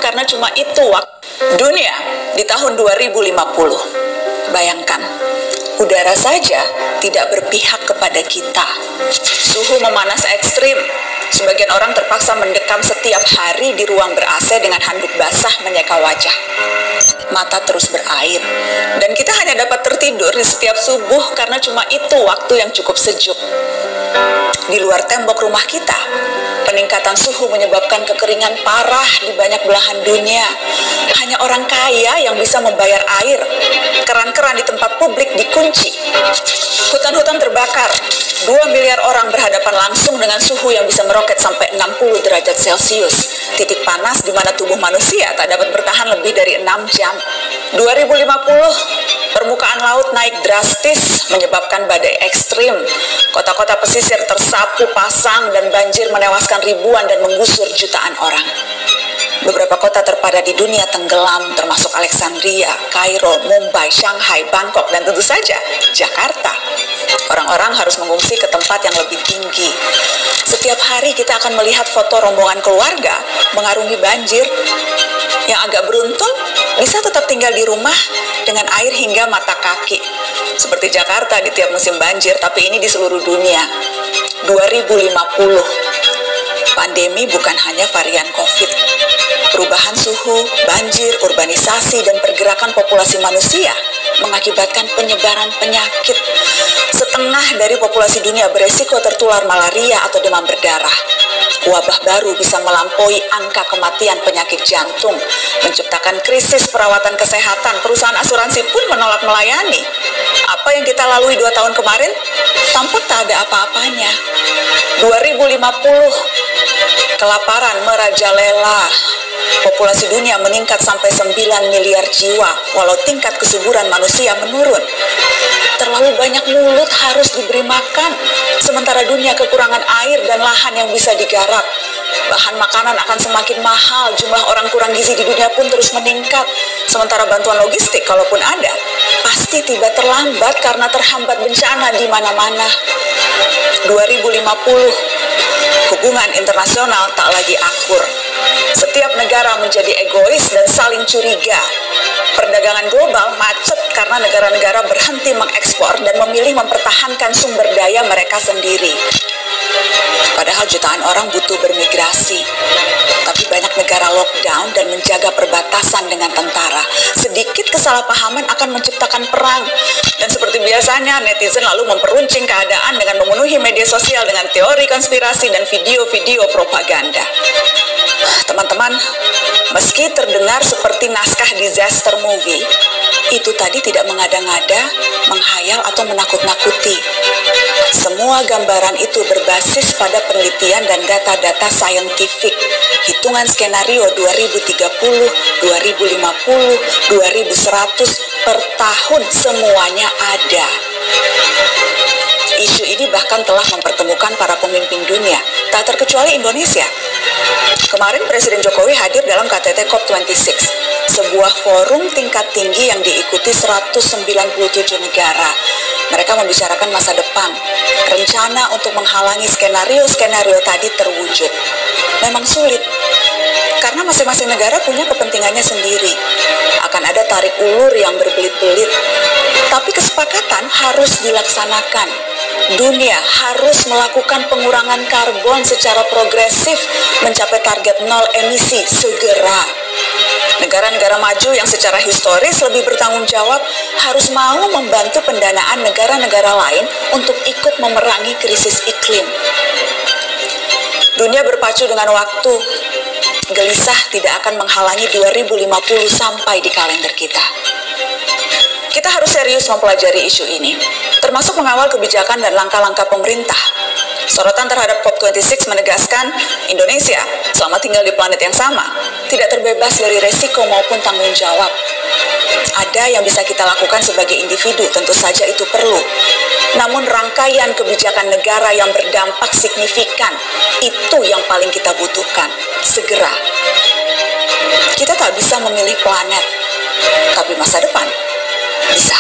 Karena cuma itu waktu dunia di tahun 2050. Bayangkan, udara saja tidak berpihak kepada kita. Suhu memanas ekstrim. Sebagian orang terpaksa mendekam setiap hari di ruang ber-AC dengan handuk basah menyeka wajah. Mata terus berair. Dan kita hanya dapat tertidur di setiap subuh karena cuma itu waktu yang cukup sejuk. Di luar tembok rumah kita, peningkatan suhu menyebabkan kekeringan parah di banyak belahan dunia. Hanya orang kaya yang bisa membayar air. Keran-keran di tempat publik dikunci. Hutan-hutan terbakar. 2 miliar orang berhadapan langsung dengan suhu yang bisa meroket sampai 60 derajat Celcius. Titik panas di mana tubuh manusia tak dapat bertahan lebih dari 6 jam. 2050, permukaan laut naik drastis menyebabkan badai ekstrim. Kota-kota pesisir tersapu pasang dan banjir menewaskan ribuan dan menggusur jutaan orang. Beberapa kota terpadat di dunia tenggelam, termasuk Alexandria, Kairo, Mumbai, Shanghai, Bangkok, dan tentu saja Jakarta. Orang-orang harus mengungsi ke tempat yang lebih tinggi. Setiap hari kita akan melihat foto rombongan keluarga mengarungi banjir. Yang agak beruntung bisa tetap tinggal di rumah dengan air hingga mata kaki. Seperti Jakarta di tiap musim banjir, tapi ini di seluruh dunia. 2050. Pandemi bukan hanya varian COVID. Perubahan suhu, banjir, urbanisasi, dan pergerakan populasi manusia mengakibatkan penyebaran penyakit. Setengah dari populasi dunia beresiko tertular malaria atau demam berdarah. Wabah baru bisa melampaui angka kematian penyakit jantung, menciptakan krisis perawatan kesehatan. Perusahaan asuransi pun menolak melayani. Apa yang kita lalui 2 tahun kemarin, tampak tak ada apa-apanya. 2050, kelaparan merajalela. Populasi dunia meningkat sampai 9 miliar jiwa, walau tingkat kesuburan manusia menurun. Terlalu banyak mulut harus diberi makan, sementara dunia kekurangan air dan lahan yang bisa digarap. Bahan makanan akan semakin mahal, jumlah orang kurang gizi di dunia pun terus meningkat. Sementara bantuan logistik, kalaupun ada, pasti tiba terlambat karena terhambat bencana di mana-mana. 2050, hubungan internasional tak lagi akur. Setiap negara menjadi egois dan saling curiga. Perdagangan global macet karena negara-negara berhenti mengekspor dan memilih mempertahankan sumber daya mereka sendiri. Padahal jutaan orang butuh bermigrasi. Tapi banyak negara lockdown dan menjaga perbatasan dengan tentara. Sedikit kesalahpahaman akan menciptakan perang. Dan seperti biasanya, netizen lalu memperuncing keadaan dengan memenuhi media sosial dengan teori konspirasi dan video-video propaganda. Teman-teman, meski terdengar seperti naskah disaster movie, itu tadi tidak mengada-ngada, menghayal atau menakut-nakuti. Semua gambaran itu berbasis pada penelitian dan data-data saintifik. Hitungan skenario 2030, 2050, 2100 per tahun semuanya ada. Isu ini bahkan telah mempertemukan para pemimpin dunia, tak terkecuali Indonesia. Kemarin Presiden Jokowi hadir dalam KTT COP26, sebuah forum tingkat tinggi yang diikuti 197 negara. Mereka membicarakan masa depan. Rencana untuk menghalangi skenario-skenario tadi terwujud. Memang sulit, karena masing-masing negara punya kepentingannya sendiri. Akan ada tarik ulur yang berbelit-belit. Tapi kesepakatan harus dilaksanakan. Dunia harus melakukan pengurangan karbon secara progresif mencapai target 0 emisi segera. Negara-negara maju yang secara historis lebih bertanggung jawab harus mau membantu pendanaan negara-negara lain untuk ikut memerangi krisis iklim. Dunia berpacu dengan waktu. Gelisah tidak akan menghalangi 2050 sampai di kalender kita. Kita harus serius mempelajari isu ini, termasuk mengawal kebijakan dan langkah-langkah pemerintah. Sorotan terhadap COP26 menegaskan Indonesia selama tinggal di planet yang sama tidak terbebas dari resiko maupun tanggung jawab. Ada yang bisa kita lakukan sebagai individu, tentu saja itu perlu. Namun rangkaian kebijakan negara yang berdampak signifikan, itu yang paling kita butuhkan, segera. Kita tak bisa memilih planet, tapi masa depan bisa.